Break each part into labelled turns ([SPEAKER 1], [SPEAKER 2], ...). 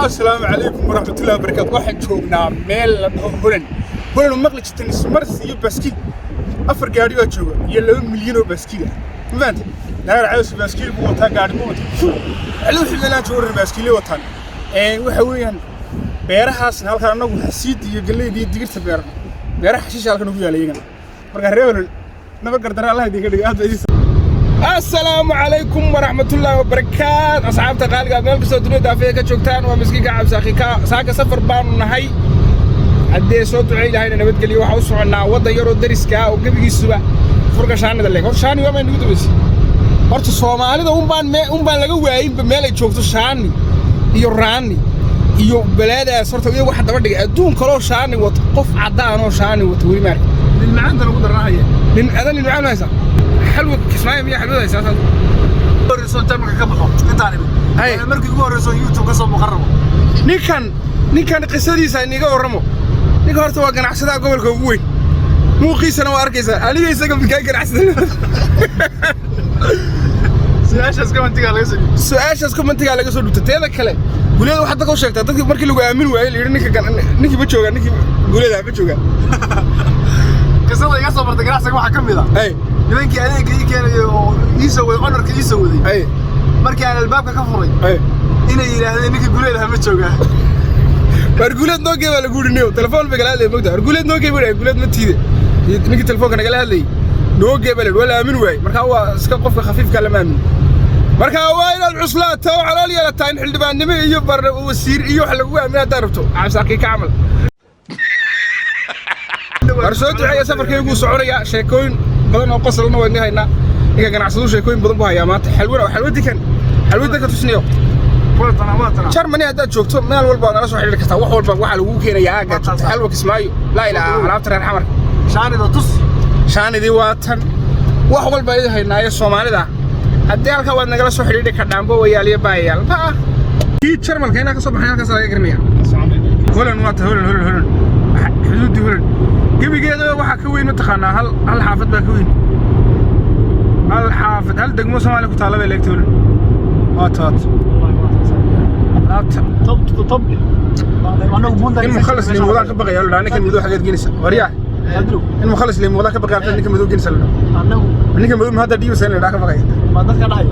[SPEAKER 1] السلام عليكم ورحمة الله وبركاته. واحد جوجنا ميل هولن ومقلة تنس مرس باسكيل أفر قاعد يوجوا يلا مليون باسكيل ما أنت لا عايز باسكيل بوطها قاعد موت على الحين جور باسكيل وطن وحويان بيرها سنهال كان نقول حسيد يقول لي دي دقيقة بيرها حشيش على كانوا يالينا مرة ريول نبقى قدر الله يديك هذا السلام عليكم ورحمة الله وبركاته. أصحاب تقالق ميل كسو دنيا دافية كجوجتان ومسكين قاعد ساقي ساقا سفر بان نهي عدي صوت عيل هاي نبت قلي waxa u soconaa wada yar oo dariska oo gabigiisuba furka shaanada leeg hor shaani waa ma inuu dubis horta Soomaalida un baan laga waayay meel ay joogto shaani iyo raani iyo balaadaas horta iyo wax daba dhigay adduun kale oo shaani wato qof cadaan oo shaani wato weli maar nin maanta lagu daranayo nin adan nin macaan haysa حلوة كسماية مية حلوة أساساً. ورسون تمك كبحو إنتاني هاي مركي ورسون يوتيوب قصة مقربة. نيكان قصدي ساي نيجا ورمو نيجا هرتوا كان عسدا قبل كوبوي مو قيسنا وأركيسا علي يسقى في كاي كان عسدا. سؤالش كم أنت قال لك سؤال تتذكر كله قولي له حتى كوشك تذكر مركي لو عامل وعيل يرنيك كان نيجي بتشوجا نيجي قولي له بتشوجا. قصة يا صبر تقرأ سقوا حكم ذا. أي. nimankii adeegay keenayo isoo honorka isoo waday markii aan albaabka ka furay inay yiraahdeen ninkii guleed ha ma jooga barguleed noo geeyay la guurinayo telefoon bay galaaday magda barguleed noo geeyay guleed ma tiide ninkii telefoonka naga hadlay noo geeyay wala aamin waay marka waa iska qofka khafiifka la maamin marka waa inaad cuslaato calaaliya la taan xildhibaannimo iyo bar wasiir iyo wax lagu aaminaa darabto cabsaaqi ka amal warsood waxay safarkaygu soconaya sheekooyin badan oo qosolna waa nihayna iga ganacsado sheekooyin badan buu hayaa maanta xalwada ka tusniyo Germany hada joogto meel walba nala soo xiriir kartaa wax walba waxa lagu keenayaa aaga xalwa kismaayo la ilaa alaabta reer xamar shaanidii waatan wax walba ay haynaayo Soomaalida hadii halka waad nagala soo xiriir ka dhaambo wayaaliya baayaal kii Germanka ina ka soo baxay halkaas laga garnaya holan xuduudi holan gabigeeda waxa ka weyn mataqaana hal xaafad baa ka weyn hal xaafad hal degmo Soomaali ku taalo electoral waataad طب المخلص اللي موضوع كبقى يقول لك الموضوع حاجات جنسه وريح المخلص اللي موضوع كبقى يقول لك الموضوع جنسه انك الموضوع هذا ديو سنه داك بقى ما دك دحاي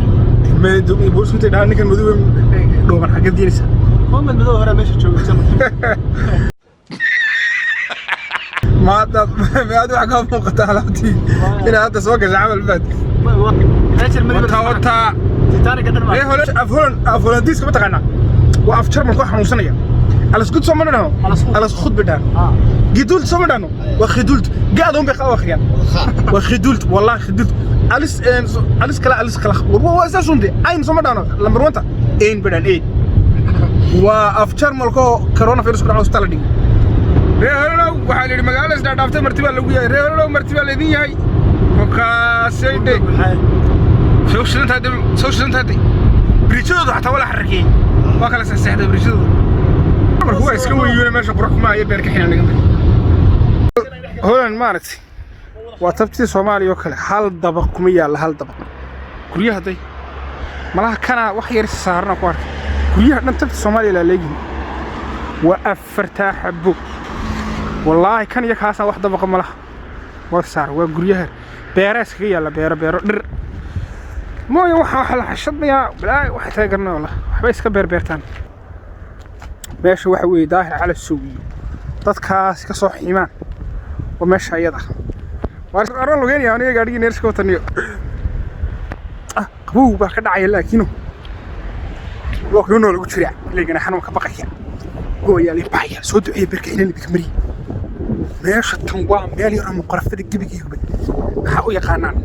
[SPEAKER 1] ما دوبي بوس انت انك الموضوع دوبر حاجات جنسه هم الموضوع هره ماشي جوجتنا ما هذا حاجه موقته حالتي الى هذا سوق العمل بعد وتا تيتانيك قدر ايه هولن ديسك متقنا وافجر من حنوسنيا على سكوت سمنانو على خد بدان جدول سمنانو وخدولت قاعدهم بقى اخيان وخدولت والله خدولت اليس كلا هو اساسون دي اين سمنانو لمبر 1 اين بدان اين وافجر ملكو كورونا فيروس كنا هوستالدي reerlo waxa la yiri magaalo isna dhaaftay martiba lagu yahay reerlo martiba leedin yahay وكاسيدي سوشنتادي بريشودو حتى ولا حركي وكلا سيحدى بريشودو هو اسكو يونا ماشي قرق ما يبيرك حين نغمد هولن مارتي واتبتي سومالي وكله هل دبق كميا لا هل دبق كليه هدي مالها كان wax yar saarna ku ark كليه dhantabti Soomaaliya la leeyin وافرتا حبو والله كان يكاسا wax dabaq malaha وصار وغريها بيرس كيا لا بير dhir mooyo waxa la xashadnaya bilaa waxa taageerna wallah waxba iska beertaan meesha waxa weey daahir cala suuqi dadkaas ka soo xiimaan oo meesha ayada war aran lugeen aniga gaadhigi neerska wataniyo qabow baa ka dhacay laakiin lagu jiraa leegana xanuun ka baqaya gooyali baaya soo ducay barka inaan bikmari meesha tan waa meel yar oo qorafada gabigiiba waxa u yaqaanaan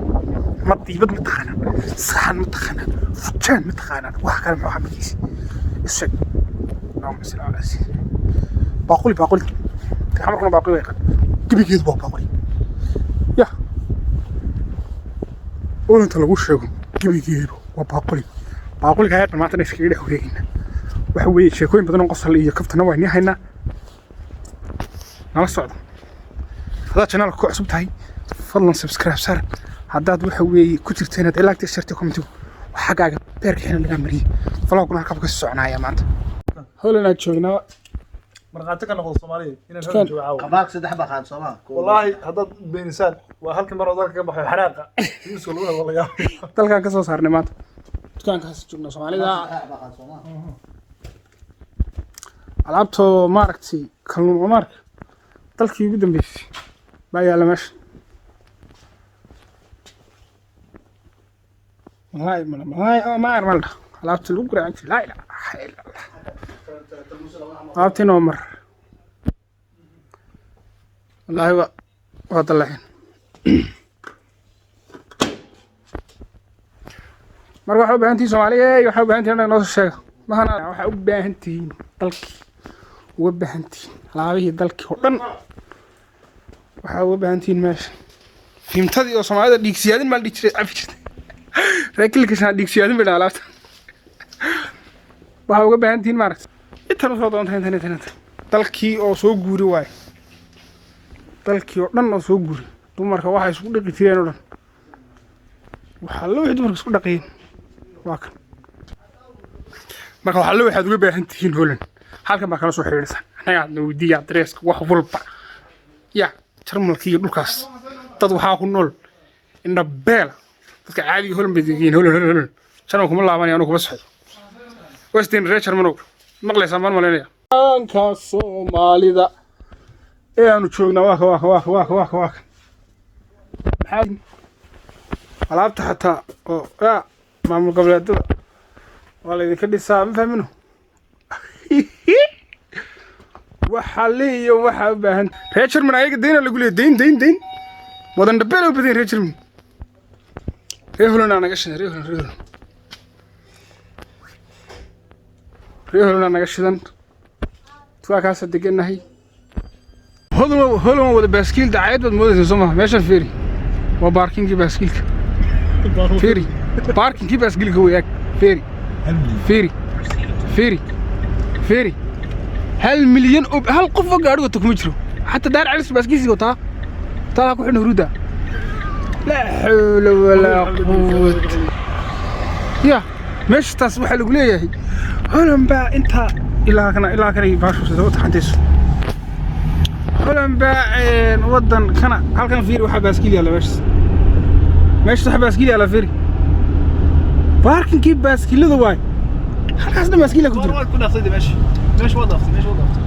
[SPEAKER 1] مطيبت متخانة صحن متخانة فجان متخانة واحد كلام محمد كيس الشق اللهم صل على سيدنا باقولي عمركم باقولي كيف يجي باقولي يا وانت لو شيء كيف يجي باقولي كهات ما تنسى كده هورينا وحوي شيكوين بدنا نقص اللي كفتنا وين هنا nala socdo haddaad channelka ku cusub tahay fadlan subscribe sar haddaad waxa weeye ku jirta inaad ilaagta sharti commentigu xaggaaga beerka xinan laga mariyay vlogna halka ka soconaya maanta howlana joognaa
[SPEAKER 2] marqaati ka noqdo Soomaaliya inaan hal joogo qabaaq saddex baqaan Soomaa wallahi hadad beenisaan waa halkii mar dalka ka baxay xaraaqa isku loo wada laga
[SPEAKER 1] dalkan ka soo saarnay maanta dukaankaas joogna Soomaalida alaabto maaragtay kalluun mark dalkii ugu dambeysay baa yaala meesha والله ما أعرف مالها لعبت الأوكرا عندي لا لا لعبت نومر والله هو طلعين مرة وحب أنتي سومالية وحب أنتي أنا نص الشيء ما أنا وحب أنتي دلكي وحب أنتي لعبيه دلكي هرن وحب أنتي ماشي في متدي وسومالية ديك زيادة مال ديك عفيت راكل كشان ديك سيادة بدنا لافت وهاو بهانتين مارس إتنا صوتون ثاني تلكي أو سوق جوري واي تلكي أو نن سوق جوري تمر كواحد سوق دقيق كثيرين ولا وحلو واحد تمر سوق دقيق واقع ما كان حلو واحد يقول بهانتين هولن حالك ما كانوا سوق حيرسان إحنا قاعد نودي على دريس واحد فلبا يا ترمل كي لوكاس تضوحا كنول إن بيل dadka caadi holan badiin holan channel kuma laaban yaanu kuma saxdo westin reacher mano maqlaysa man maleynaya anka Soomaalida ee aanu joogna waa alaabta xataa oo maamul goboleedada wala idinka dhisaa ma fahmino waxa leeyo waxa u baahan reacher man ayaga deena lagu leeyahay deyn wadan dabeel u badin reacher man ريهولنا نقشنا ريهولنا نقشنا تواك هسه دقنا هي هذا وده باسكيل دعاية بدمودة زمان ماشي فيري وباركينج باسكيلك فيري باركينج باسكيلك هو ياك فيري هل مليون هل قفة قاعدة تكمجرو حتى دار على باسكيل سيوتا طالع كحنا هرودا لا حول ولا قوة يا مش تصبح القلية هلم بقى انت إلا كنا يباشو سوت حدث هلم بقى ودن كنا هل كان فيري وحب باسكيلي على مش صاحب باسكيلي على فيري باركن كيب باسكيلي ذا واي هل حاسنا باسكيلي كنت
[SPEAKER 2] كنا صيدي ماشي وظفتي